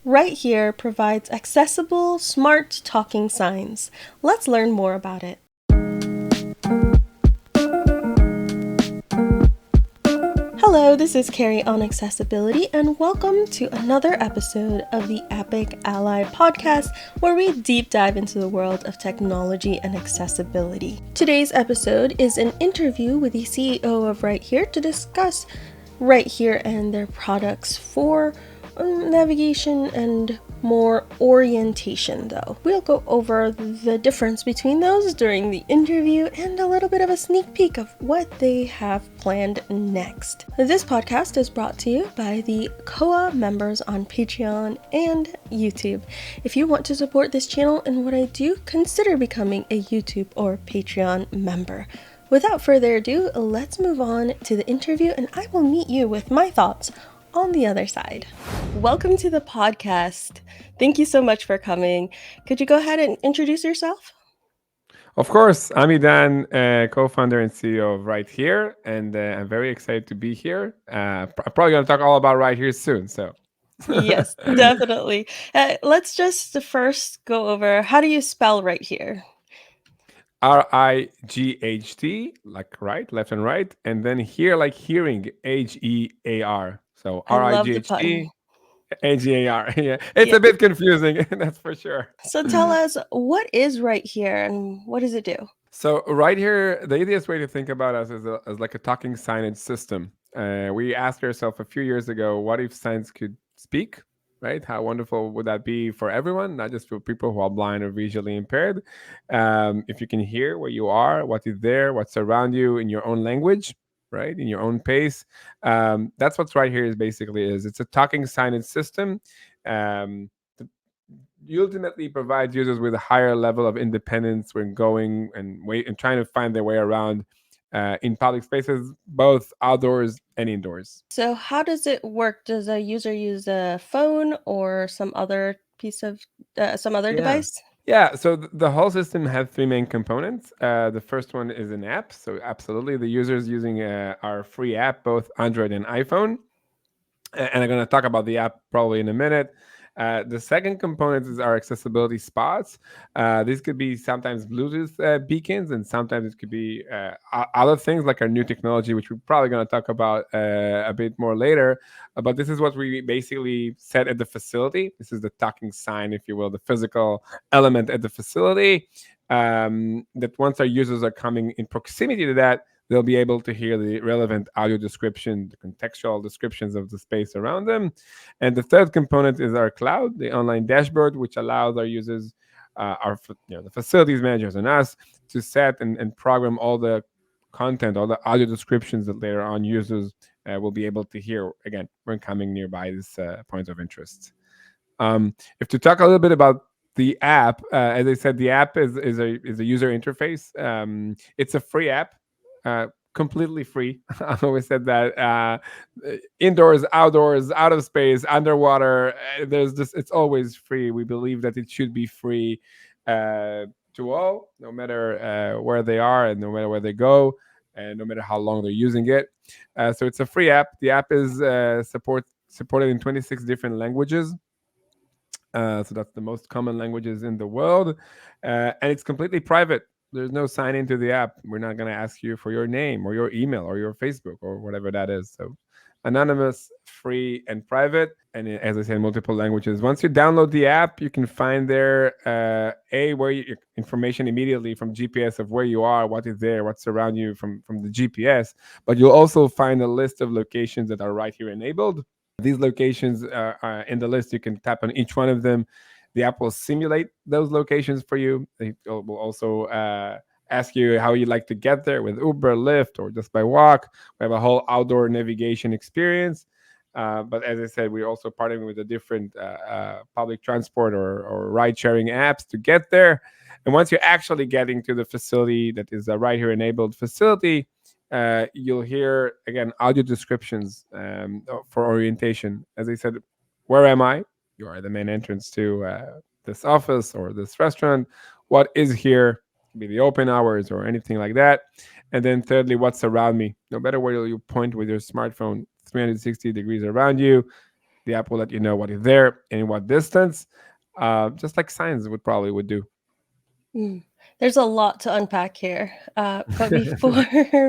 Right Here provides accessible, smart talking signs. Let's learn more about it. Hello, this is Carrie on Accessibility, and welcome to another episode of the A11y podcast, where we deep dive into the world of technology and accessibility. Today's episode is an interview with the CEO of Right Here to discuss Right Here and their products for navigation and more orientation, though. We'll go over the difference between those during the interview and a little bit of a sneak peek of what they have planned next. This podcast is brought to you by the COA members on Patreon and YouTube. If you want to support this channel and what I do, consider becoming a YouTube or Patreon member. Without further ado, let's move on to the interview and I will meet you with my thoughts on the other side. Welcome to the podcast. Thank you so much for coming. Could you go ahead and introduce yourself? Of course, I'm Idan, co-founder and CEO of Right Here, and I'm very excited to be here. I'm probably going to talk all about Right Here soon. So, Yes, definitely. Let's just first go over, how do you spell Right Here? RIGHT, like right, left and right, and then here, like hearing, HEAR. So I love the pun. RIGHT, HEAR. Yeah, it's Yeah. a bit confusing, that's for sure. So tell us, what is Right Here and what does it do? So right here, the easiest way to think about us is, as like a talking signage system. We asked ourselves a few years ago, what if signs could speak? Right? How wonderful would that be for everyone, not just for people who are blind or visually impaired? If you can hear where you are, what is there, what's around you in your own language, right, in your own pace. That's what's right here is basically is. It's a talking signage system. Um, you ultimately provide users with a higher level of independence when going and wait and trying to find their way around in public spaces, both outdoors and indoors. So how does it work? Does a user use a phone or some other some other Yeah. device? Yeah, so the whole system has three main components. The first one is an app. So, absolutely, the users using our free app, both Android and iPhone. And I'm going to talk about the app probably in a minute. The second component is our accessibility spots. These could be sometimes Bluetooth beacons, and sometimes it could be other things like our new technology, which we're probably going to talk about a bit more later. But this is what we basically set at the facility. This is the talking sign, if you will, the physical element at the facility. That once our users are coming in proximity to that, they'll be able to hear the relevant audio description, the contextual descriptions of the space around them. And the third component is our cloud, the online dashboard, which allows our users, the facilities managers and us, to set and program all the content, all the audio descriptions that later on users will be able to hear again when coming nearby this point of interest. If to talk a little bit about the app, as I said, the app is a user interface. It's a free app, completely free. I always said that indoors, outdoors, out of space, underwater. There's just it's always free. We believe that it should be free to all, no matter where they are and no matter where they go. And no matter how long they're using it, so it's a free app. The app is supported in 26 different languages. So that's the most common languages in the world, and it's completely private. There's no sign into the app. We're not going to ask you for your name or your email or your Facebook or whatever that is. So anonymous, free, and private. And as I said, multiple languages. Once you download the app, you can find there where information immediately from GPS of where you are, what is there, what's around you from the GPS. But you'll also find a list of locations that are right here enabled. These locations are in the list. You can tap on each one of them. The app will simulate those locations for you. It will also ask you how you like to get there with Uber, Lyft, or just by walk. We have a whole outdoor navigation experience. But as I said, we're also partnering with the different public transport or ride sharing apps to get there. And once you're actually getting to the facility that is a right here enabled facility, you'll hear again audio descriptions for orientation. As I said, where am I? You are the main entrance to this office or this restaurant. What is here? Be the open hours or anything like that. And then thirdly, what's around me? No matter where you point with your smartphone, 360 degrees around you. The app will let you know what is there and in what distance, just like signs would do. Mm. There's a lot to unpack here. But before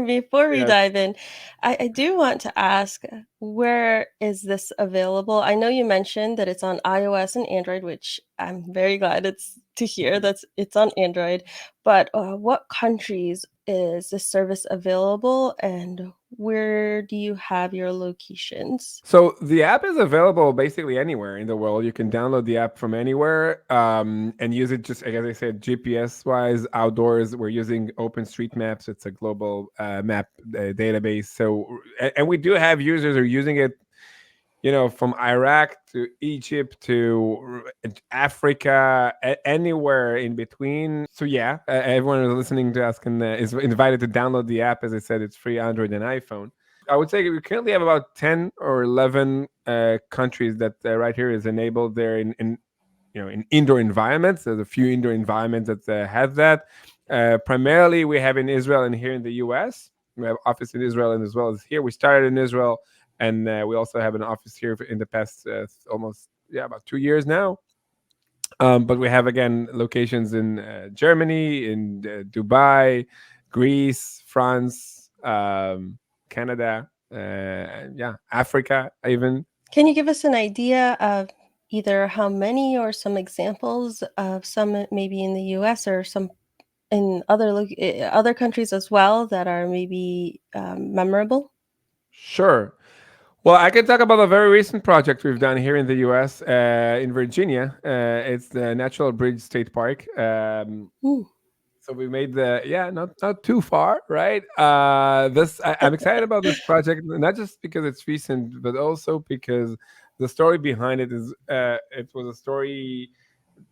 before we Yes. dive in, I do want to ask, where is this available? I know you mentioned that it's on iOS and Android, which I'm very glad it's to hear that it's on Android. But what countries is this service available, and where do you have your locations? So the app is available basically anywhere in the world. You can download the app from anywhere, and use it just, as I said, GPS wise, outdoors. We're using OpenStreetMaps. It's a global map database. And we do have users who are using it, from Iraq to Egypt to Africa, anywhere in between. So yeah, everyone who's listening to us is invited to download the app. As I said, it's free Android and iPhone. I would say we currently have about 10 or 11 countries that right here is enabled there in indoor environments. There's a few indoor environments that have that. Primarily, we have in Israel and here in the U.S. We have office in Israel and as well as here. We started in Israel, and we also have an office here in the past almost about 2 years now. But we have again locations in Germany, in Dubai, Greece, France, Canada, Africa, even. Can you give us an idea of either how many or some examples of some maybe in the US or some in other countries as well that are maybe memorable? Sure. Well, I can talk about a very recent project we've done here in the U.S. In Virginia. It's the Natural Bridge State Park. Mm. So we made not too far, right? I'm excited about this project, not just because it's recent, but also because the story behind it is it was a story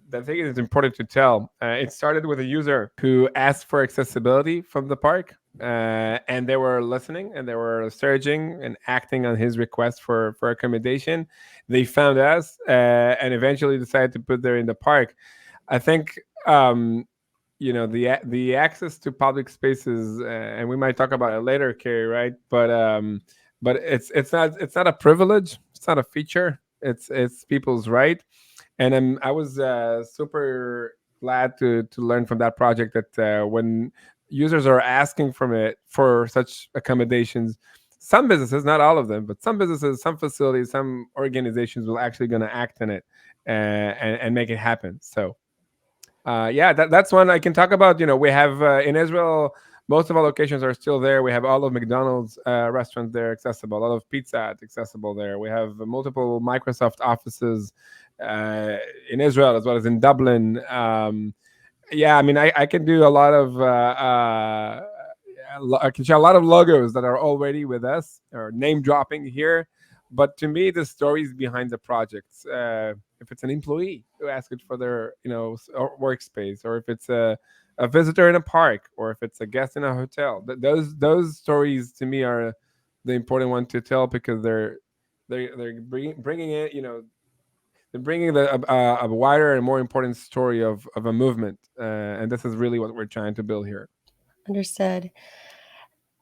that I think is important to tell. It started with a user who asked for accessibility from the park, and they were listening and they were surging and acting on his request for accommodation. They found us and eventually decided to put there in the park. I think the access to public spaces, and we might talk about it later, Carrie, right? But it's not a privilege. It's not a feature. It's people's right. And I was super glad to learn from that project that when users are asking from it for such accommodations, some businesses, not all of them, but some businesses, some facilities, some organizations will actually going to act on it and make it happen. So that's one I can talk about. We have in Israel, most of our locations are still there. We have all of McDonald's restaurants there accessible, a lot of Pizza Hut accessible there. We have multiple Microsoft offices uh, in Israel as well as in Dublin. I mean, I can do a lot of I can share a lot of logos that are already with us or name dropping here. But to me, the stories behind the projects, if it's an employee who asks it for their workspace, or if it's a visitor in a park, or if it's a guest in a hotel, those stories to me are the important one to tell, because they're bringing it, they're bringing a wider and more important story of a movement, and this is really what we're trying to build here. Understood.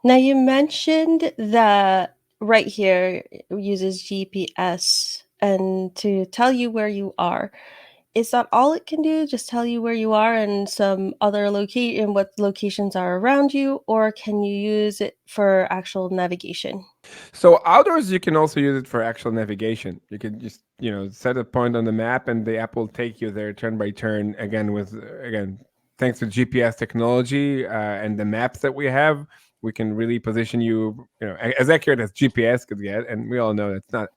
Now you mentioned that right here it uses GPS and to tell you where you are. Is that all it can do? Just tell you where you are and some other location, what locations are around you, or can you use it for actual navigation? So outdoors, you can also use it for actual navigation. You can just set a point on the map, and the app will take you there turn by turn. Again, thanks to GPS technology and the maps that we have, we can really position you, as accurate as GPS could get. And we all know it's not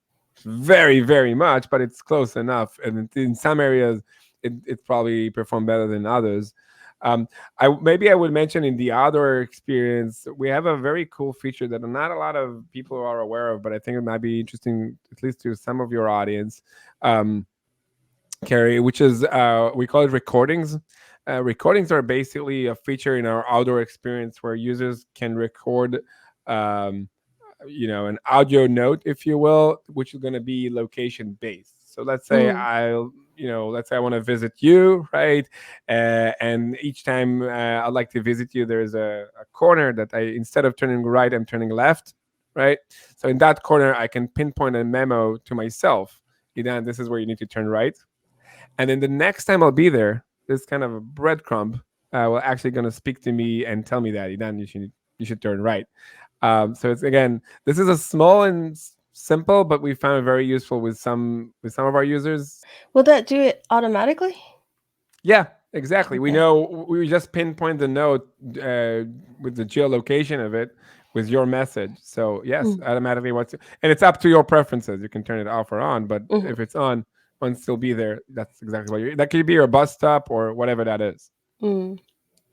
very very much, but it's close enough. And in some areas, it probably performed better than others. Um, I would mention in the outdoor experience, we have a very cool feature that not a lot of people are aware of, but I think it might be interesting at least to some of your audience, um, Carrie, which is we call it recordings. Recordings are basically a feature in our outdoor experience where users can record. Um, an audio note, if you will, which is going to be location based. So Mm, let's say I want to visit you, right? And each time I'd like to visit you, there's a corner that instead of turning right, I'm turning left, right? So in that corner, I can pinpoint a memo to myself. Idan, this is where you need to turn right. And then the next time I'll be there, this kind of a breadcrumb will actually going to speak to me and tell me that Idan, you should turn right. So it's again, this is a small and simple, but we found it very useful with some of our users. Will that do it automatically? Yeah, exactly. We Okay. know we just pinpoint the node with the geolocation of it with your message. So yes, Mm. automatically and it's up to your preferences. You can turn it off or on, but Mhm. if it's on, once still be there, that's exactly what you that could be your bus stop or whatever that is. Mm.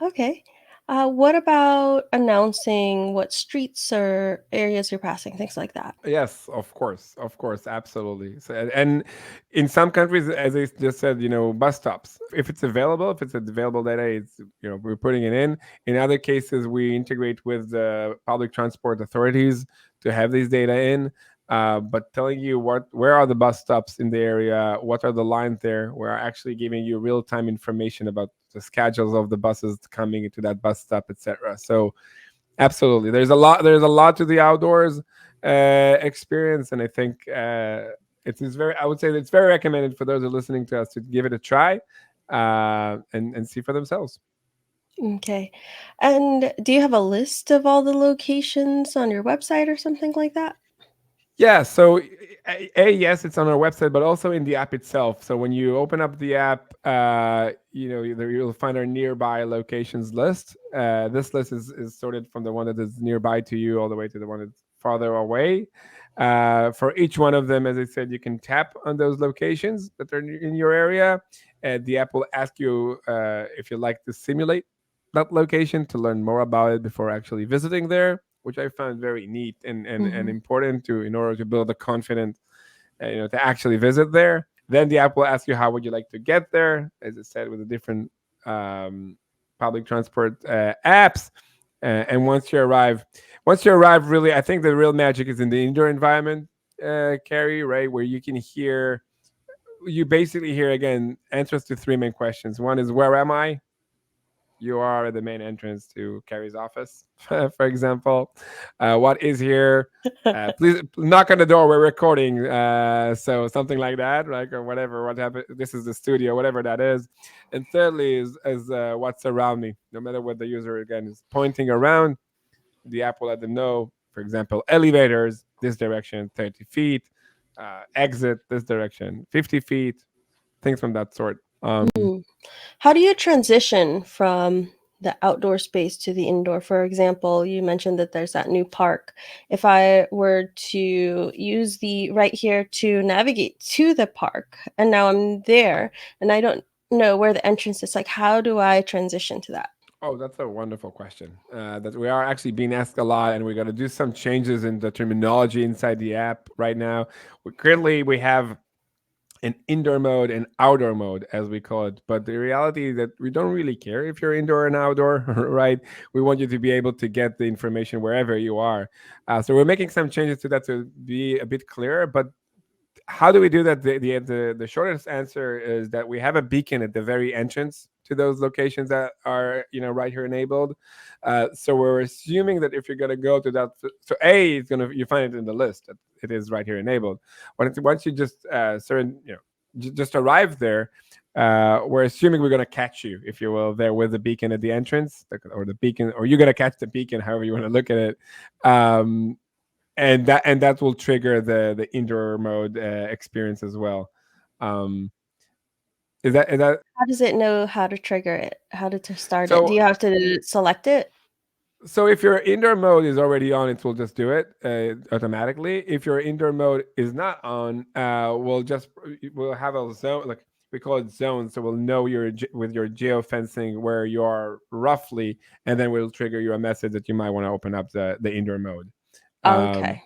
Okay. What about announcing what streets or areas you're passing, things like that? Yes, of course, absolutely. So, and in some countries, as I just said, bus stops. If it's available, if it's available data, it's we're putting it in. In other cases, we integrate with the public transport authorities to have these data in. But telling you where are the bus stops in the area, what are the lines there, we're actually giving you real time information about the schedules of the buses coming into that bus stop, etc. So absolutely, there's a lot to the outdoors experience, and I think it's very, I would say that it's very recommended for those who are listening to us to give it a try and see for themselves. Okay. And do you have a list of all the locations on your website or something like that? Yeah, so yes, it's on our website, but also in the app itself. So when you open up the app, you'll find our nearby locations list. This list is sorted from the one that is nearby to you all the way to the one that's farther away. For each one of them, as I said, you can tap on those locations that are in your area. The app will ask you if you'd like to simulate that location to learn more about it before actually visiting there, which I found very neat and Mhm. important to in order to build the confidence, to actually visit there. Then the app will ask you how would you like to get there, as I said, with the different um, public transport apps. And once you arrive, really, I think the real magic is in the indoor environment, Carrie, right, where you basically hear again answers to three main questions. One is where am I? You are at the main entrance to Carrie's office, for example. What is here? Please knock on the door. We're recording, so something like that, like or whatever. What happened? This is the studio, whatever that is. And thirdly is what's around me. No matter what the user again is pointing around, the app will let them know. For example, elevators this direction, 30 feet. Exit this direction, 50 feet. Things from that sort. Mm. How do you transition from the outdoor space to the indoor? For example, you mentioned that there's that new park. If I were to use the right here to navigate to the park, and now I'm there, and I don't know where the entrance is, like, how do I transition to that? Oh, that's a wonderful question. That we are actually being asked a lot, and we're going to do some changes in the terminology inside the app right now. Currently, we have an indoor mode and outdoor mode, as we call it. But the reality is that we don't really care if you're indoor and outdoor, right? We want you to be able to get the information wherever you are. So we're making some changes to that to be a bit clearer. But how do we do that? The shortest answer is that we have a beacon at the very entrance to those locations that are right here enabled. So we're assuming that if you're going to go to that, so a it's going to you find it in the list that it is right here enabled. Once you just just arrive there, we're assuming we're going to catch you, if you will, there with the beacon at the entrance, or the beacon, or you're going to catch the beacon, however you want to look at it. Um, and that will trigger the indoor mode experience as well. Um, is that How does it know how to trigger it? How to start it? Do so? you have to select it? So if your indoor mode is already on, it will just do it automatically. If your indoor mode is not on, we'll have a zone, like we call it zones, so we'll know with your geofencing where you are roughly, and then we'll trigger you a message that you might want to open up the indoor mode. Um, Okay.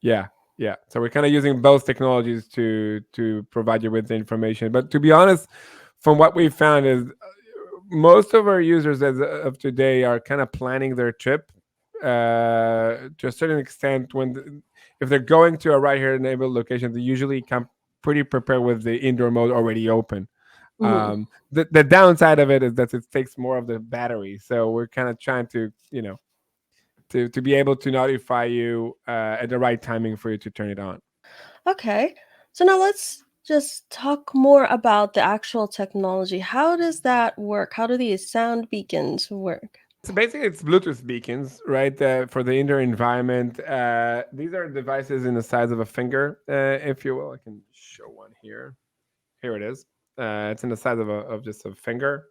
Yeah, yeah. So we're kind of using both technologies to provide you with the information. But to be honest, from what we've found is most of our users as of today are kind of planning their trip to a certain extent. If they're going to a right here enabled location, they usually come pretty prepared with the indoor mode already open. Mhm. The downside of it is that it takes more of the battery. So we're kind of trying to to be able to notify you at the right timing for you to turn it on. Okay. So now let's just talk more about the actual technology. How does that work? How do these sound beacons work? So basically, it's Bluetooth beacons, right? For the indoor environment. These are devices in the size of a finger, if you will. I can show one here. Here it is. It's in the size of just a finger.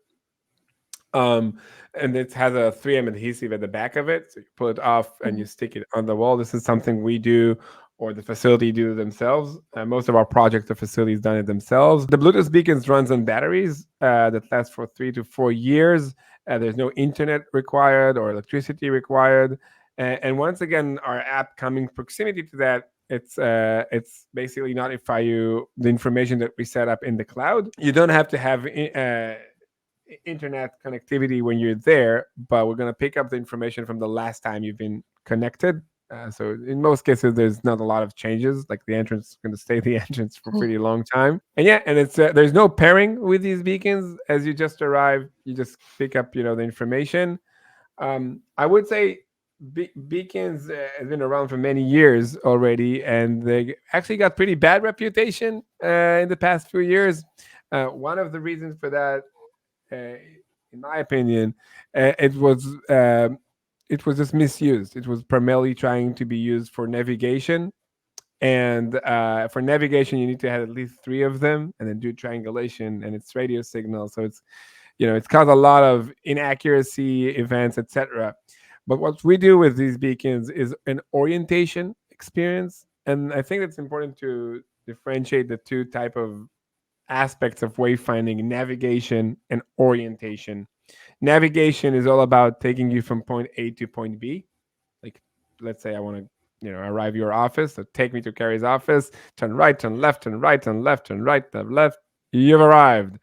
Um, and it has a 3M adhesive at the back of it. So you pull it off and you Mhm. stick it on the wall. This is something we do or the facility do themselves. Most of our projects, the facilities done it themselves. The Bluetooth beacons runs on batteries that last for 3 to 4 years. There's no internet required or electricity required. And once again, our app coming proximity to that, it's basically notify you the information that we set up in the cloud. You don't have to have internet connectivity when you're there, but we're going to pick up the information from the last time you've been connected. So in most cases, there's not a lot of changes. Like the entrance is going to stay the entrance for a pretty long time. And yeah, and it's there's no pairing with these beacons. As you just arrive, you just pick up the information. I would say beacons have been around for many years already, and they actually got pretty bad reputation in the past few years. One of the reasons for that in my opinion, uh, it was um it was just misused. It was primarily trying to be used for navigation, and for navigation, you need to have at least three of them, and then do triangulation, and it's radio signal. So it's caused a lot of inaccuracy events, etc. But what we do with these beacons is an orientation experience, and I think it's important to differentiate the two type of aspects of wayfinding: navigation and orientation. Navigation is all about taking you from point A to point B. Like, let's say I want to, arrive your office. So take me to Carrie's office. Turn right, turn left, turn right, turn left, turn right, turn left. You've arrived.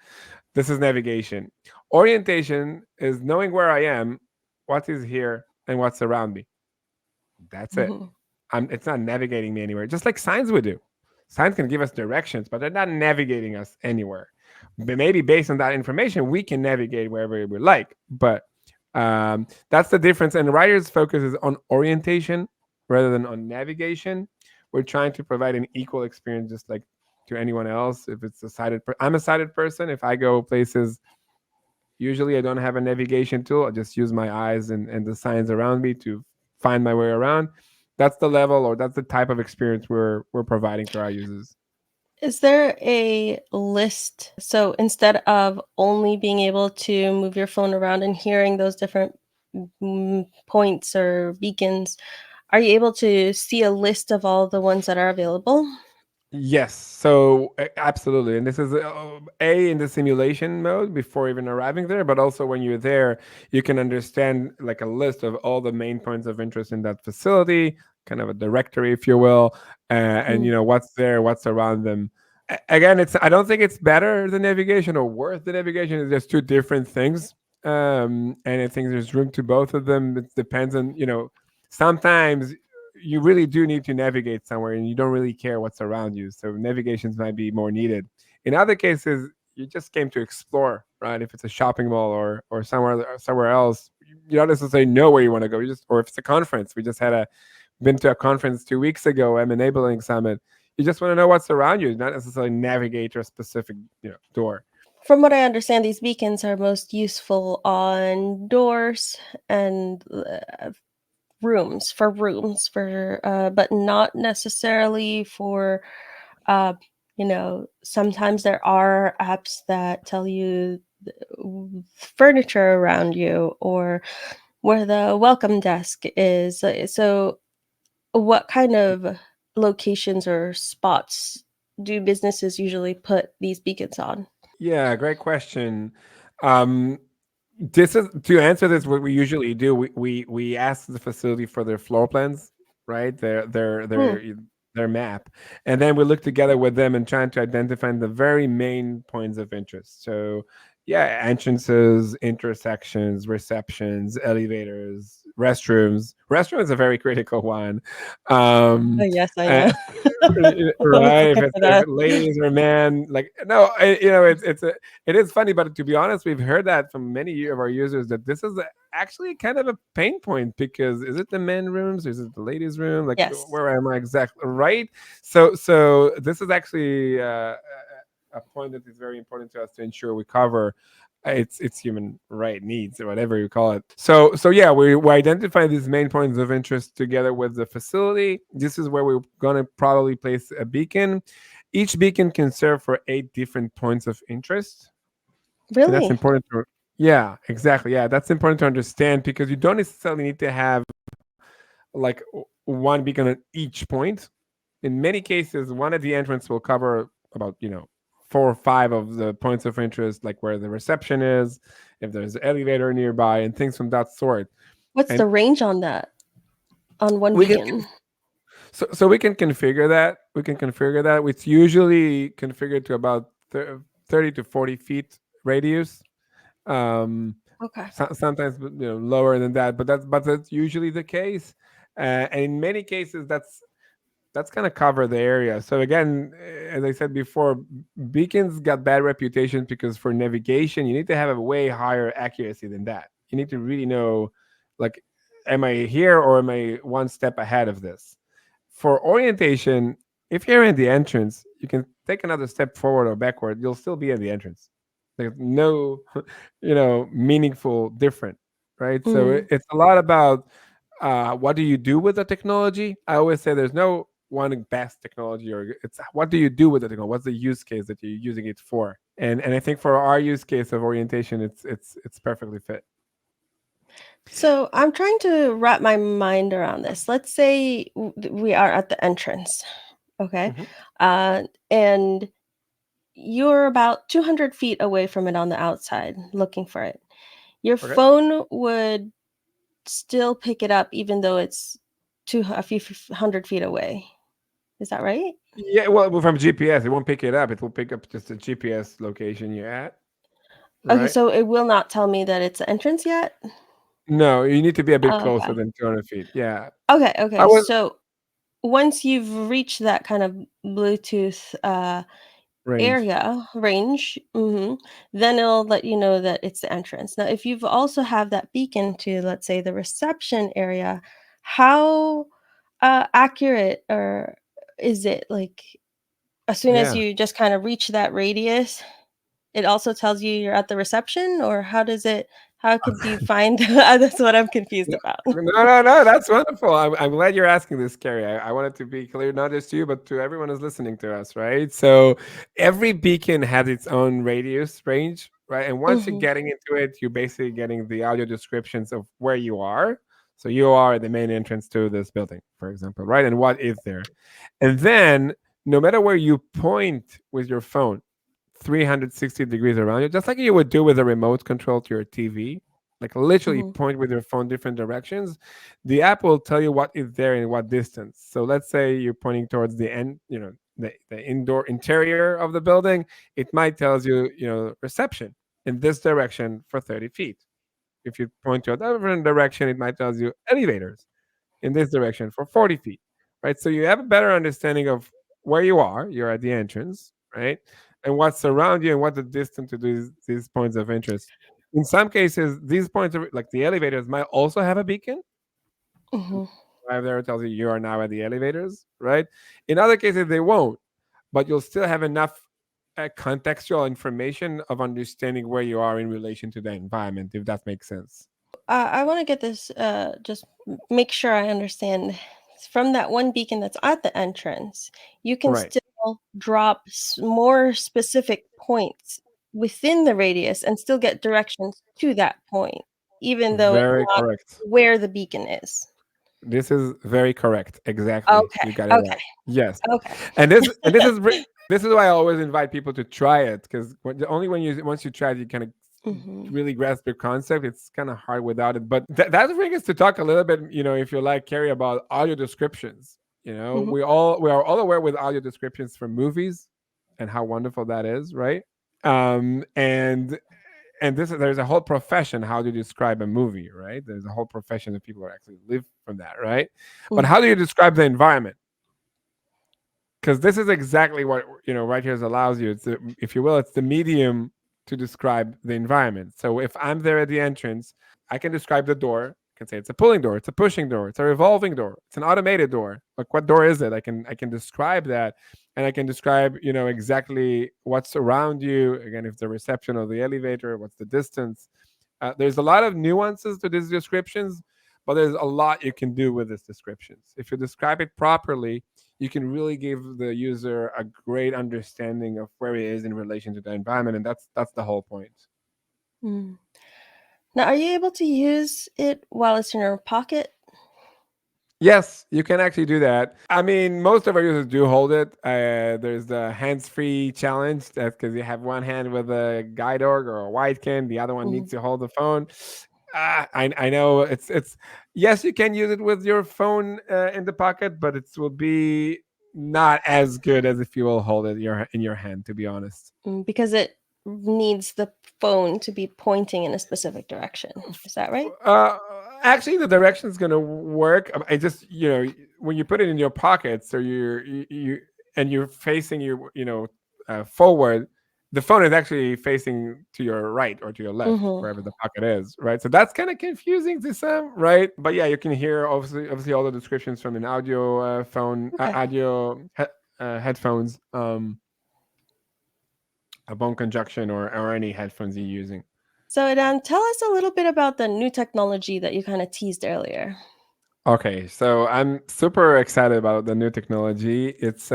This is navigation. Orientation is knowing where I am, what is here, and what's around me. That's it. Mhm. It's not navigating me anywhere, just like signs would do. Signs can give us directions, but they're not navigating us anywhere. But maybe based on that information, we can navigate wherever we like. But that's the difference. And Writer's focus is on orientation rather than on navigation. We're trying to provide an equal experience, just like to anyone else. If it's a I'm a sighted person. If I go places, usually I don't have a navigation tool. I just use my eyes and the signs around me to find my way around. That's the level, or that's the type of experience we're providing to our users. Is there a list? So instead of only being able to move your phone around and hearing those different points or beacons, are you able to see a list of all the ones that are available? Yes, so absolutely, and this is a in the simulation mode before even arriving there, but also when you're there, you can understand like a list of all the main points of interest in that facility, kind of a directory, if you will, and Mm. what's there, what's around them. Again, I don't think it's better than navigation or worse than navigation. It's just two different things, and I think there's room to both of them. It depends on sometimes you really do need to navigate somewhere and you don't really care what's around you. So navigations might be more needed. In other cases, you just came to explore, right? If it's a shopping mall or somewhere else, you don't necessarily know where you want to go. You just or if it's a conference, we just had a been to a conference 2 weeks ago, M Enabling Summit. You just want to know what's around you, not necessarily navigate to a specific door. From what I understand, these beacons are most useful on doors and rooms for but not necessarily for uh sometimes there are apps that tell you furniture around you or where the welcome desk is. So what kind of locations or spots do businesses usually put these beacons on? Yeah, great question. Um, this is to answer this. What we usually do, we ask the facility for their floor plans, right? Hmm. Their map, and then we look together with them and trying to identify the very main points of interest. So, yeah, entrances, intersections, receptions, elevators, restrooms. Restroom is a very critical one. Oh, Um, yes, I uh, know. Always right? looking for If that. it ladies or men, like no, it is funny, but to be honest, we've heard that from many of our users that this is actually kind of a pain point because is it the men rooms, is it the ladies room, like Yes. where am I exactly, right? So this is actually a point that is very important to us to ensure we cover it's human right needs or whatever you call it. So yeah, we identify these main points of interest together with the facility. This is where we're going to probably place a beacon. Each beacon can serve for 8 different points of interest, and that's Really? important to, yeah, exactly, yeah, that's important to understand because you don't necessarily need to have like one beacon at each point. In many cases, one at the entrance will cover about 4 or 5 of the points of interest, like where the reception is, if there's an elevator nearby, and things from that sort. What's And the range on that? On one we can beacon? so we can configure that. We can configure that. It's usually configured to about 30 to 40 feet radius. Um, Okay. sometimes lower than that, but that's usually the case. And in many cases, that's going to cover the area. So again, as I said before, beacons got bad reputation because for navigation, you need to have a way higher accuracy than that. You need to really know, like, am I here or am I one step ahead of this? For orientation, if you're in the entrance, you can take another step forward or backward. You'll still be in the entrance. There's no, meaningful different, right? So Mm. it's a lot about what do you do with the technology. I always say there's no one best technology, or it's what do you do with the technology. What's the use case that you're using it for? And I think for our use case of orientation, it's perfectly fit. So I'm trying to wrap my mind around this. Let's say we are at the entrance, okay? Hmm. And you're about 200 feet away from it on the outside looking for it. Your Okay. phone would still pick it up even though it's a few 100 feet away. Is that right? Yeah, well, from GPS, it won't pick it up. It will pick up just the GPS location you're at, Okay, right? so it will not tell me that it's the entrance yet? No, you need to be a bit Oh, closer okay. than 200 feet. Yeah, Okay, I okay. was So once you've reached that kind of Bluetooth range. area range, then it'll let you know that it's the entrance. Now, if you've also have that beacon to, let's say, the reception area, how accurate or is it? Like, as soon as Yeah. you just kind of reach that radius, it also tells you you're at the reception, or how does it? How could you find? That's what I'm confused No, about. no. That's wonderful. I'm glad you're asking this, Carrie. I wanted to be clear, not just to you, but to everyone who's listening to us, right? So every beacon has its own radius range, right? And once you're Hmm. getting into it, you're basically getting the audio descriptions of where you are. So you are at the main entrance to this building, for example, right? And what is there? And then no matter where you point with your phone, 360 degrees around you, just like you would do with a remote control to your TV, like literally Hmm. point with your phone different directions, the app will tell you what is there in what distance. So let's say you're pointing towards the end, the indoor interior of the building, it might tells you, reception in this direction for 30 feet. If you point to a different direction, it might tell you elevators in this direction for 40 feet, right? So you have a better understanding of where you are. You're at the entrance, right? And what's around you and what the distance to these points of interest. In some cases, these points, like the elevators, might also have a beacon. Hmm. Right there, it tells you you are now at the elevators, right? In other cases, they won't, but you'll still have enough contextual information of understanding where you are in relation to the environment, if that makes sense. I want to get this, just make sure I understand. From that one beacon that's at the entrance, you can Right. still drop more specific points within the radius and still get directions to that point, even though it's Very not correct. where the beacon is. This is very correct. Exactly. Okay, You got it okay, right. Yes. okay. And this is why I always invite people to try it, because only when you once you try it, you kind of Hmm. really grasp the concept. It's kind of hard without it. But that brings us to talk a little bit, if you like, Carrie, about audio descriptions. Hmm. We are all aware with audio descriptions from movies and how wonderful that is, right? And and this there's a whole profession how to describe a movie, right? There's a whole profession that people are actually live from that, right? But Mm, how do you describe the environment? Because this is exactly what right here allows you. It's if you will, it's the medium to describe the environment. So if I'm there at the entrance, I can describe the door. I can say it's a pulling door, it's a pushing door, it's a revolving door, it's an automated door. Like what door is it? I can describe that, and I can describe exactly what's around you. Again, if the reception of the elevator, what's the distance. There's a lot of nuances to these descriptions, but there's a lot you can do with these descriptions. If you describe it properly, you can really give the user a great understanding of where he is in relation to the environment, and that's the whole point. mm. Now, are you able to use it while it's in your pocket? Yes, you can actually do that. I mean, most of our users do hold it. There's the hands-free challenge. That's because you have one hand with a guide dog or a white can, the other one needs Mhm. to hold the phone. I know it's yes, you can use it with your phone in the pocket, but it will be not as good as if you will hold it in your hand. To be honest. Because it needs the phone to be pointing in a specific direction. Is that right? Uh, Actually, the direction is gonna work. I just when you put it in your pocket, so and you're facing forward, the phone is actually facing to your right or to your left, Mm-hmm. wherever the pocket is, right? So that's kind of confusing to some, right? But yeah, you can hear obviously all the descriptions from an audio Okay. headphones, a bone conjunction or any headphones you're using. So, Idan, tell us a little bit about the new technology that you kind of teased earlier. Okay, so I'm super excited about the new technology. It's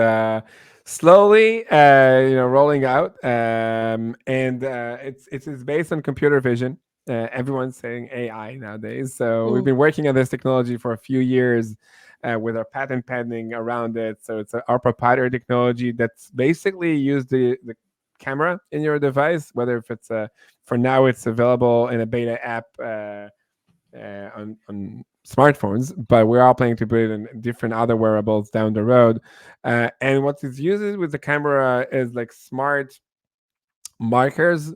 slowly, rolling out, and it's based on computer vision. Everyone's saying AI nowadays, so we've Mm, been working on this technology for a few years, with our patent pending around it. So it's our proprietary technology that's basically used the camera in your device, whether if it's for now it's available in a beta app. On smartphones, but we're all planning to put it in different other wearables down the road. And what it uses with the camera is like smart markers,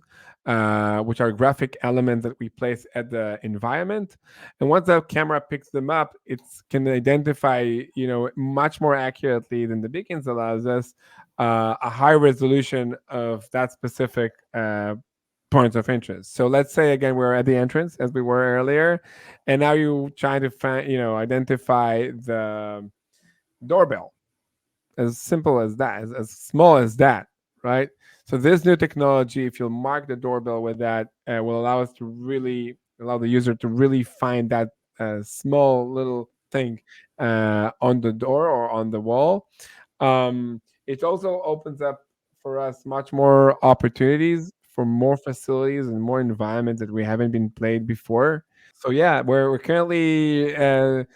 which are graphic elements that we place at the environment. And once the camera picks them up, it can identify, much more accurately than the beacons allows us, a high resolution of that specific points of interest. So let's say again we're at the entrance as we were earlier, and now you trying to find, identify the doorbell. As simple as that, as small as that, right? So this new technology, if you'll mark the doorbell with that, will allow us to really allow the user to really find that small little thing on the door or on the wall. It also opens up for us much more opportunities for more facilities and more environments that we haven't been played before. So yeah, we're currently kind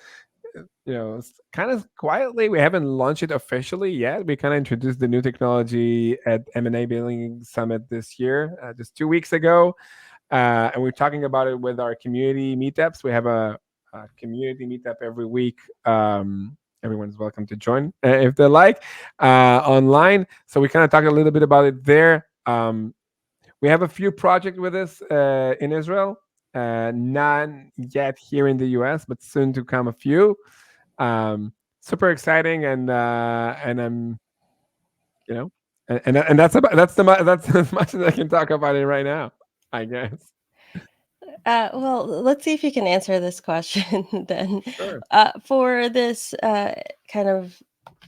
of quietly. We haven't launched it officially yet. We kind of introduced the new technology at M&A Building Summit this year, just 2 weeks ago, and we're talking about it with our community meetups. We have a community meetup every week. Everyone's welcome to join if they like, online. So we kind of talked a little bit about it there. We have a few projects with us in Israel. None yet here in the US, but soon to come a few. Super exciting, and I'm you know and that's as much as I can talk about it right now, I guess. well, let's see if you can answer this question then. Sure. For this kind of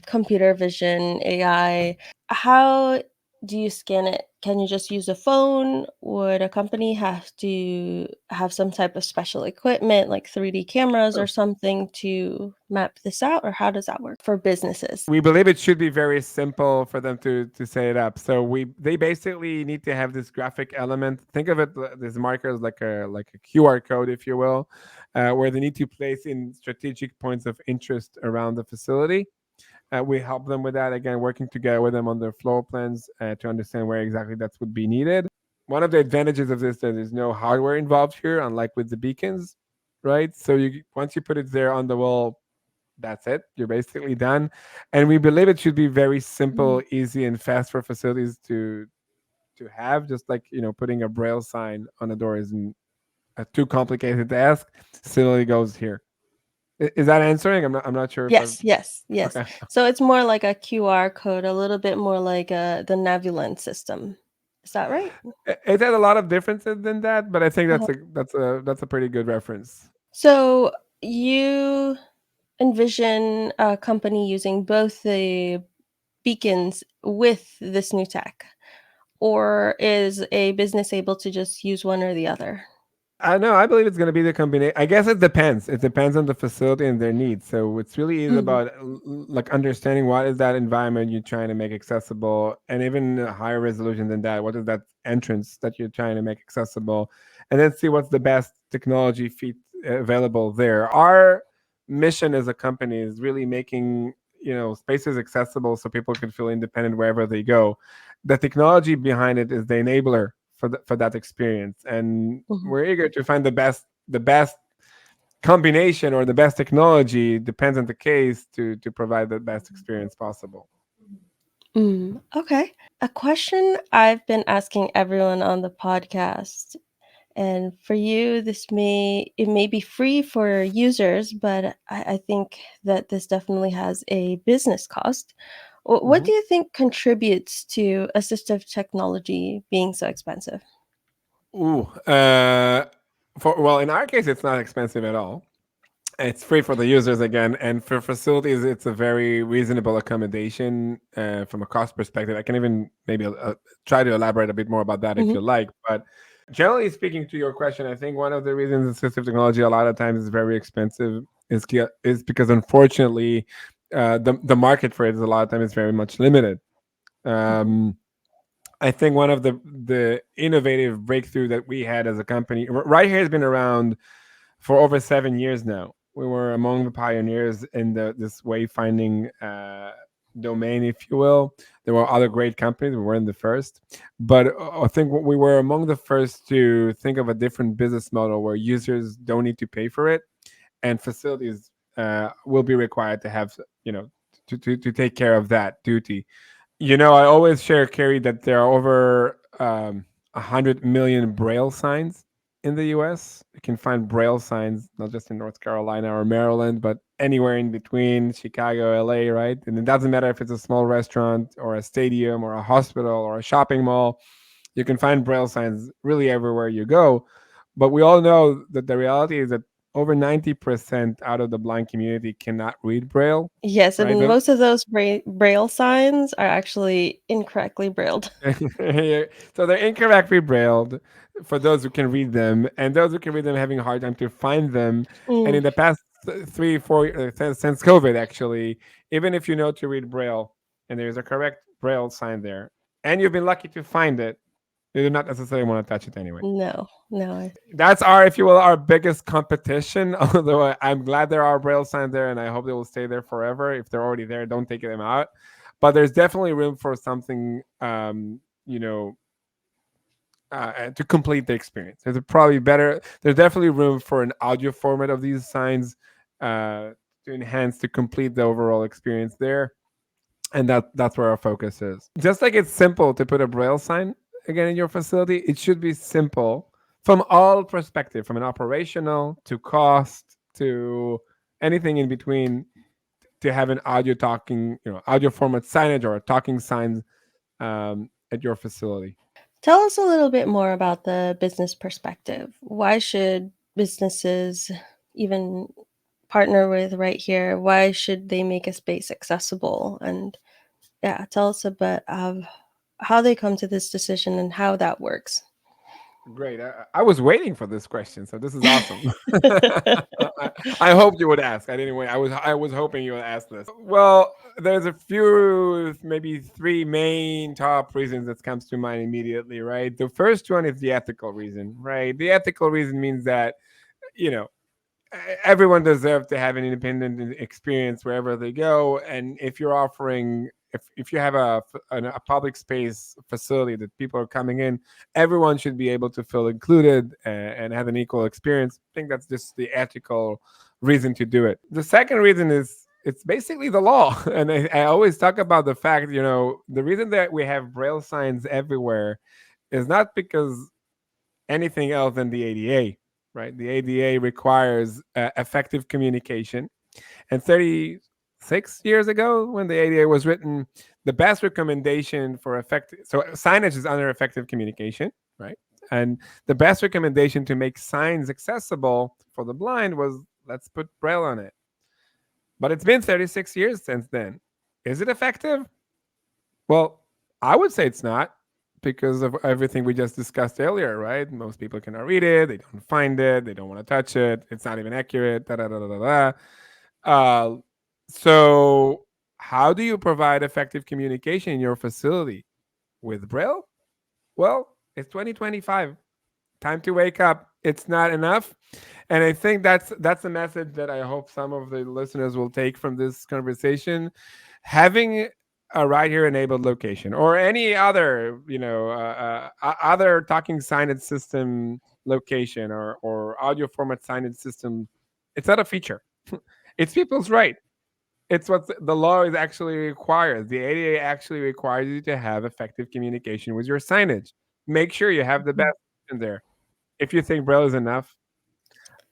computer vision AI, how do you scan it? Can you just use a phone? Would a company have to have some type of special equipment like 3D cameras or Sure. something to map this out? Or how does that work for businesses? We believe it should be very simple for them to set it up. So they basically need to have this graphic element. Think of it, these markers like a QR code, if you will, where they need to place in strategic points of interest around the facility. We help them with that, again, working together with them on their floor plans to understand where exactly that would be needed. One of the advantages of this, that there's no hardware involved here, unlike with the beacons, right? So once you put it there on the wall, that's it. You're basically done. And we believe it should be very Mm, simple, easy, and fast for facilities to to have. Just like putting a braille sign on a door isn't a too complicated task. Similarly goes here. Is that answering? I'm not sure if I've. Yes, yes, yes. Okay. So it's more like a QR code, a little bit more like the Naviland system. Is that right? It has a lot of differences than that, but I think Uh-huh. that's a pretty good reference. So you envision a company using both the beacons with this new tech, or is a business able to just use one or the other? I know. I believe it's going to be the combination. I guess it depends. It depends on the facility and their needs. So it's really is Mhm, about like understanding what is that environment you're trying to make accessible, and even a higher resolution than that. What is that entrance that you're trying to make accessible, and then see what's the best technology feat available there. Our mission as a company is really making spaces accessible so people can feel independent wherever they go. The technology behind it is the enabler for that experience, and mhm. we're eager to find the best combination or the best technology, depends on the case, to provide the best experience possible. Okay. A question I've been asking everyone on the podcast, and for you, it may be free for users, but I think that this definitely has a business cost. What Hmm. do you think contributes to assistive technology being so expensive? Ooh, in our case, it's not expensive at all. It's free for the users again, and for facilities, it's a very reasonable accommodation from a cost perspective. I can even maybe try to elaborate a bit more about that if Hmm. you like. But generally speaking, to your question, I think one of the reasons assistive technology a lot of times is very expensive is because unfortunately, the market for it is a lot of times very much limited. Hmm. Um, I think one of the innovative breakthrough that we had as a company right here has been around for over 7 years now. We were among the pioneers in this wayfinding domain, if you will. There were other great companies. We weren't the first, but I think we were among the first to think of a different business model where users don't need to pay for it, and facilities will be required to have to take care of that duty. I always share, Carrie, that there are over 100 million Braille signs in the US. You can find Braille signs not just in North Carolina or Maryland, but anywhere in between, Chicago, LA, right? And it doesn't matter if it's a small restaurant or a stadium or a hospital or a shopping mall. You can find Braille signs really everywhere you go. But we all know that the reality is that over 90% out of the blind community cannot read Braille, Yes, right? and most of those braille signs are actually incorrectly brailled. So they're incorrectly brailled for those who can read them, and those who can read them having a hard time to find them. And Mm, in the past 3, 4 since COVID, actually, even if you know to read Braille and there's a correct Braille sign there, and you've been lucky to find it, you do not necessarily want to touch it anyway. no, no. That's our, if you will, our biggest competition. Although I'm glad there are Braille signs there, and I hope they will stay there forever. If they're already there, don't take them out. But there's definitely room for something, you know, to complete the experience. There's probably better. There's definitely room for an audio format of these signs uh, to enhance, to complete the overall experience there, and that's where our focus is. Just like it's simple to put a braille sign again in your facility, it should be simple from all perspective, from an operational to cost to anything in between, to have an audio format signage or a talking signs at your facility. Tell us a little bit more about the business perspective. Why should businesses even partner with Right Here? Why should they make a space accessible? And yeah, tell us a bit of how they come to this decision and how that works. Great. I was waiting for this question, so this is awesome. I hoped you would ask. I didn't wait. I was hoping you would ask this. Well, there's a few, maybe three main top reasons that comes to mind immediately, right? The first one is the ethical reason, right? The ethical reason means that you know everyone deserves to have an independent experience wherever they go. And if you're offering, if you have a public space facility that people are coming in, everyone should be able to feel included and have an equal experience. I think that's just the ethical reason to do it. The second reason is it's basically the law. And I always talk about the fact, the reason that we have braille signs everywhere is not because anything else than the ADA, right? The ADA requires effective communication. And 36 years ago, when the ADA was written, the best recommendation for effective, so signage is under effective communication, right? And the best recommendation to make signs accessible for the blind was let's put Braille on it. But it's been 36 years since then. Is it effective? Well, I would say it's not because of everything we just discussed earlier, right? Most people cannot read it, they don't find it, they don't want to touch it, it's not even accurate, da da da da da. Uh, so, how do you provide effective communication in your facility with Braille? Well, it's 2025. Time to wake up. It's not enough, and I think that's a message that I hope some of the listeners will take from this conversation. Having a right here enabled location or any other, other talking signage system location or audio format signage system, it's not a feature. It's people's right. It's what the law is actually requires. The ADA actually requires you to have effective communication with your signage. Make sure you have the Mhm. best in there. If you think Braille is enough,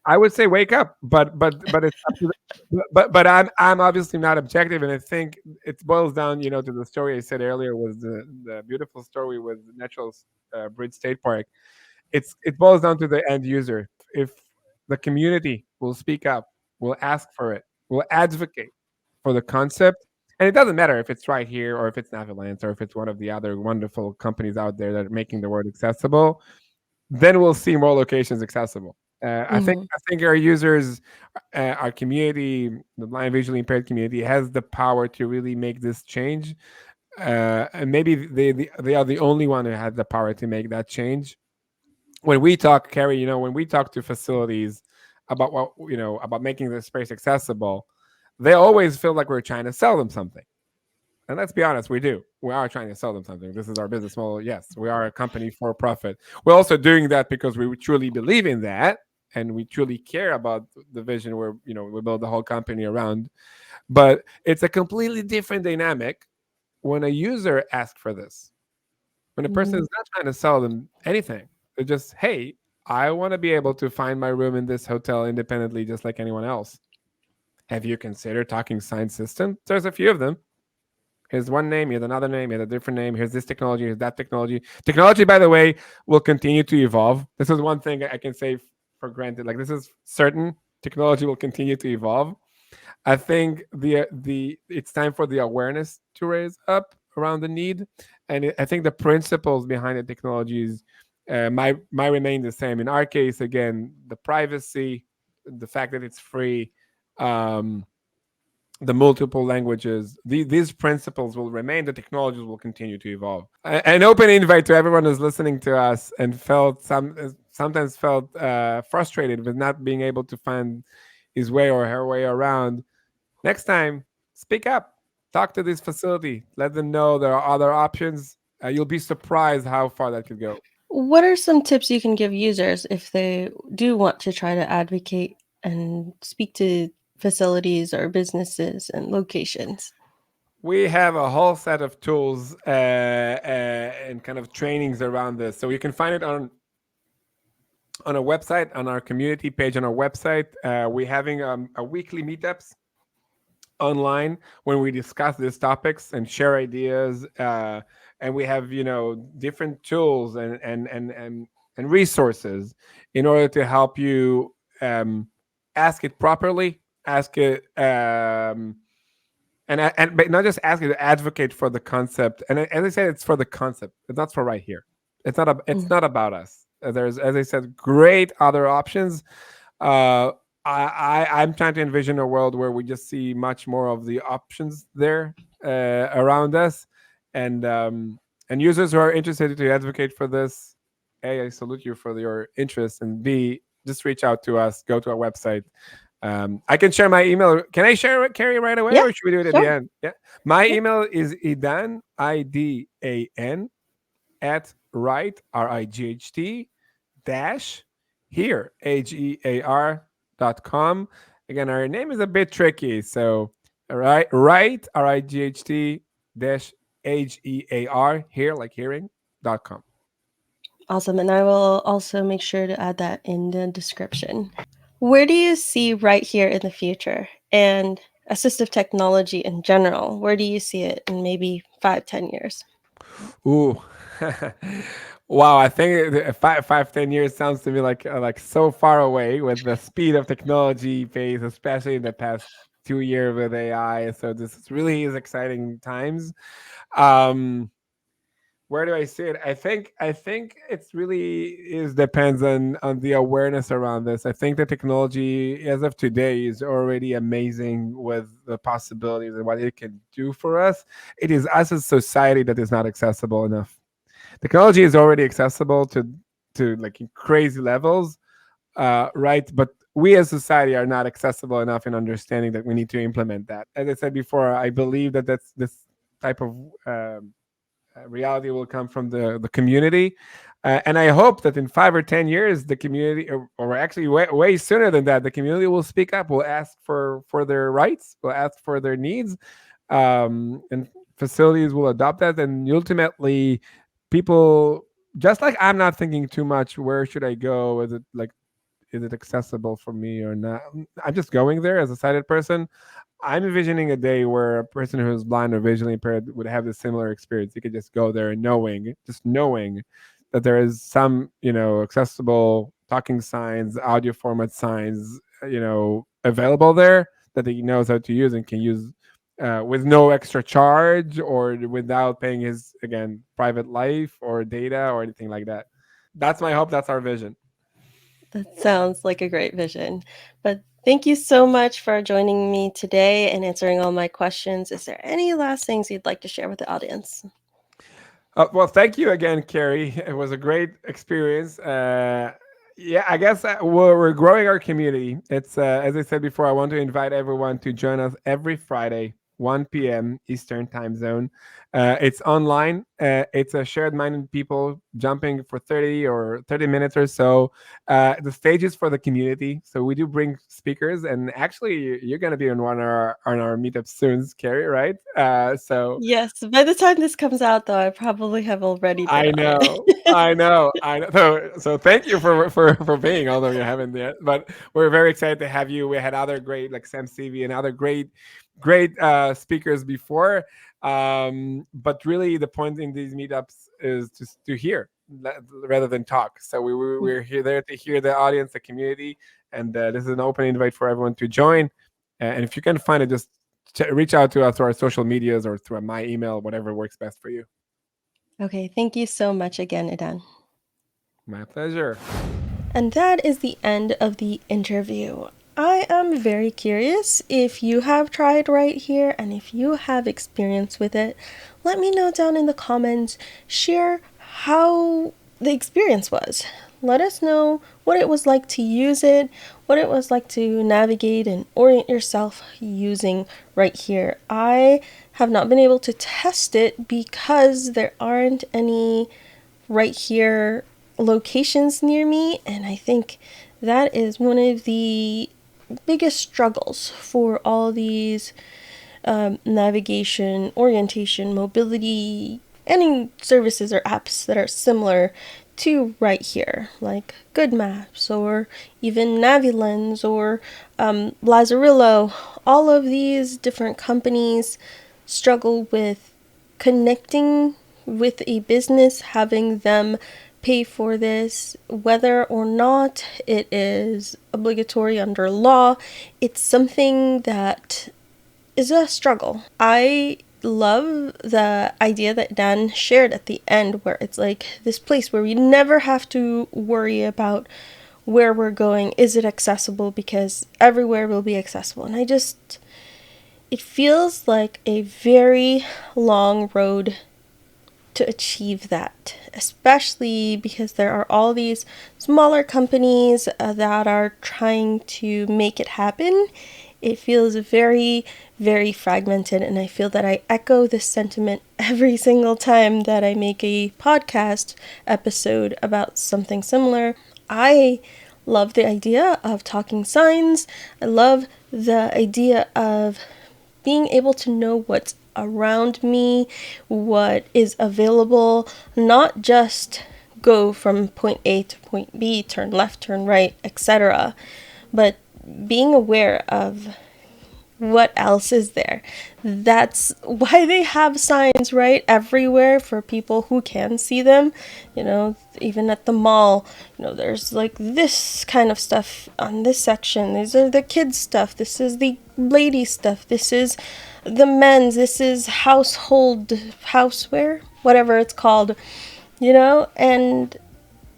I would say wake up. But it's up to but I'm obviously not objective, and I think it boils down, to the story I said earlier was the beautiful story with the Natural Bridge State Park. It boils down to the end user. If the community will speak up, will ask for it, will advocate for the concept, and it doesn't matter if it's right here or if it's Navilance or if it's one of the other wonderful companies out there that are making the word accessible, then we'll see more locations accessible. I think our users, our community, the blind visually impaired community, has the power to really make this change. And maybe they are the only one who has the power to make that change. When we talk, Carrie, when we talk to facilities about about making the space accessible, they always feel like we're trying to sell them something. And let's be honest, we do. We are trying to sell them something. This is our business model. Yes, we are a company for profit. We're also doing that because we truly believe in that and we truly care about the vision where we build the whole company around. But it's a completely different dynamic when a user asks for this. When a person Mhm. is not trying to sell them anything, they're just, hey, I want to be able to find my room in this hotel independently, just like anyone else. Have you considered talking sign system? There's a few of them. Here's one name, here's another name, here's a different name, here's this technology, here's that technology. Technology, by the way, will continue to evolve. This is one thing I can say for granted. Like, this is certain. Technology will continue to evolve. I think the it's time for the awareness to raise up around the need, and I think the principles behind the technologies might remain the same. In our case, again, the privacy, the fact that it's free, um, the multiple languages, these principles will remain. The technologies will continue to evolve. An open invite to everyone who's listening to us and sometimes felt frustrated with not being able to find his way or her way around. Next time, speak up. Talk to this facility. Let them know there are other options. You'll be surprised how far that could go. What are some tips you can give users if they do want to try to advocate and speak to facilities or businesses and locations? We have a whole set of tools and kind of trainings around this. So you can find it on our website, on our community page on our website. We're having a weekly meetups online when we discuss these topics and share ideas. And we have different tools and resources in order to help you ask it properly, ask it and but not just ask it, advocate for the concept. And as I said, it's for the concept. It's not for right here. It's Mm. not about us. There's, as I said, great other options. uh I'm trying to envision a world where we just see much more of the options there around us, and users who are interested to advocate for this. A, I salute you for your interest, and B, just reach out to us. Go to our website. I can share my email. Can I share it, Carrie, right away, Yeah, or should we do it at the sure. end? Yeah, my Yeah. email is Idan at right dash here hear.com. Again, our name is a bit tricky, so right RIGHT dash HEAR here like hearing .com. Awesome. And I will also make sure to add that in the description. Where do you see right here in the future and assistive technology in general? Where do you see it in maybe 5, 10 years? Ooh. Wow, I think 10 years sounds to me like so far away with the speed of technology pace, especially in the past 2 years with AI. So really is exciting times. Um, where do I see it? I think it's really is depends on the awareness around this. I think the technology as of today is already amazing with the possibilities and what it can do for us. It is us as a society that is not accessible enough. Technology is already accessible to like in crazy levels, right? But we as society are not accessible enough in understanding that we need to implement that. As I said before, I believe that that's this type of reality will come from the community. And I hope that in 5 or 10 years, the community, or actually way sooner than that, the community will speak up, will ask for their rights, will ask for their needs, and facilities will adopt that. And ultimately, people, just like I'm not thinking too much, where should I go? Is it accessible for me or not? I'm just going there as a sighted person. I'm envisioning a day where a person who is blind or visually impaired would have a similar experience. You could just go there and knowing that there is some, accessible talking signs, audio format signs, available there that he knows how to use and can use with no extra charge or without paying his, again, private life or data or anything like that. That's my hope. That's our vision. That sounds like a great vision. But thank you so much for joining me today and answering all my questions. Is there any last things you'd like to share with the audience? Well, thank you again, Carrie. It was a great experience. Yeah, I guess we're growing our community. It's as I said before, I want to invite everyone to join us every Friday, 1 p.m. Eastern Time Zone. It's online. It's a shared minded people jumping for 30 minutes or so. The stage is for the community, so we do bring speakers, and actually, you're going to be on one of our meetups soon, Carrie, right? So Yes, by the time this comes out, though, I probably have already been I on know, it. I know, I know. So thank you for being, although you haven't yet. But we're very excited to have you. We had other great like Sam CV and other great speakers before. But really, the point in these meetups is just to hear rather than talk. So we're here there to hear the audience, the community, and this is an open invite for everyone to join. And if you can find it, just reach out to us through our social medias or through my email, whatever works best for you. Okay, thank you so much again, Idan. My pleasure. And that is the end of the interview. I am very curious if you have tried right here and if you have experience with it. Let me know down in the comments. Share how the experience was. Let us know what it was like to use it, what it was like to navigate and orient yourself using right here. I have not been able to test it because there aren't any right here locations near me, and I think that is one of the biggest struggles for all these navigation, orientation, mobility, any services or apps that are similar to right here, like Good Maps or even Navilens or Lazarillo. All of these different companies struggle with connecting with a business, having them pay for this, whether or not it is obligatory under law. It's something that is a struggle. I love the idea that Dan shared at the end, where it's like this place where we never have to worry about where we're going. Is it accessible? Because everywhere will be accessible. And it feels like a very long road to achieve that, especially because there are all these smaller companies that are trying to make it happen. It feels very, very fragmented, and I feel that I echo this sentiment every single time that I make a podcast episode about something similar. I love the idea of talking signs. I love the idea of being able to know what's around me, what is available, not just go from point A to point B, turn left, turn right, etc. But being aware of what else is there. That's why they have signs, right, everywhere for people who can see them. Even at the mall, there's like this kind of stuff on this section. These are the kids' stuff. This is the lady stuff. This is the men's. This is houseware, whatever it's called, and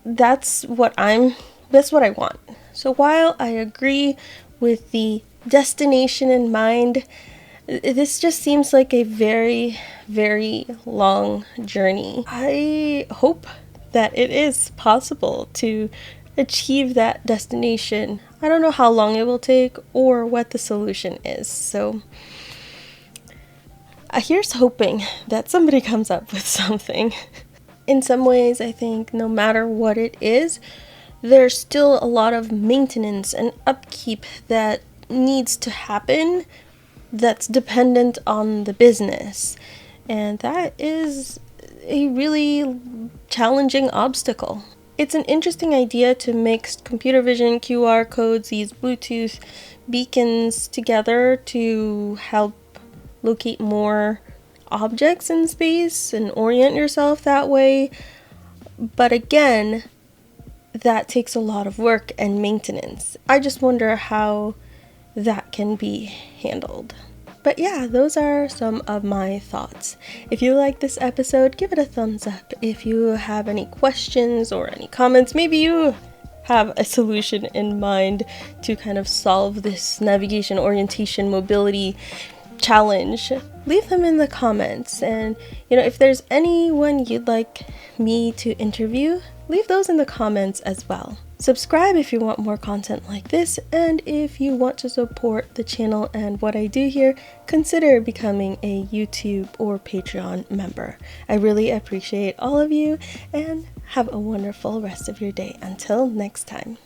that's what I want. So while I agree with the destination in mind, this just seems like a very, very long journey. I hope that it is possible to achieve that destination. I don't know how long it will take or what the solution is. So here's hoping that somebody comes up with something. In some ways, I think no matter what it is, there's still a lot of maintenance and upkeep that needs to happen that's dependent on the business. And that is a really challenging obstacle. It's an interesting idea to mix computer vision, QR codes, these Bluetooth beacons together to help locate more objects in space and orient yourself that way. But again, that takes a lot of work and maintenance. I just wonder how that can be handled. But yeah, those are some of my thoughts. If you like this episode, give it a thumbs up. If you have any questions or any comments, maybe you have a solution in mind to kind of solve this navigation, orientation, mobility challenge, leave them in the comments. And if there's anyone you'd like me to interview, leave those in the comments as well. Subscribe if you want more content like this, and if you want to support the channel and what I do here, consider becoming a YouTube or Patreon member. I really appreciate all of you, and have a wonderful rest of your day. Until next time.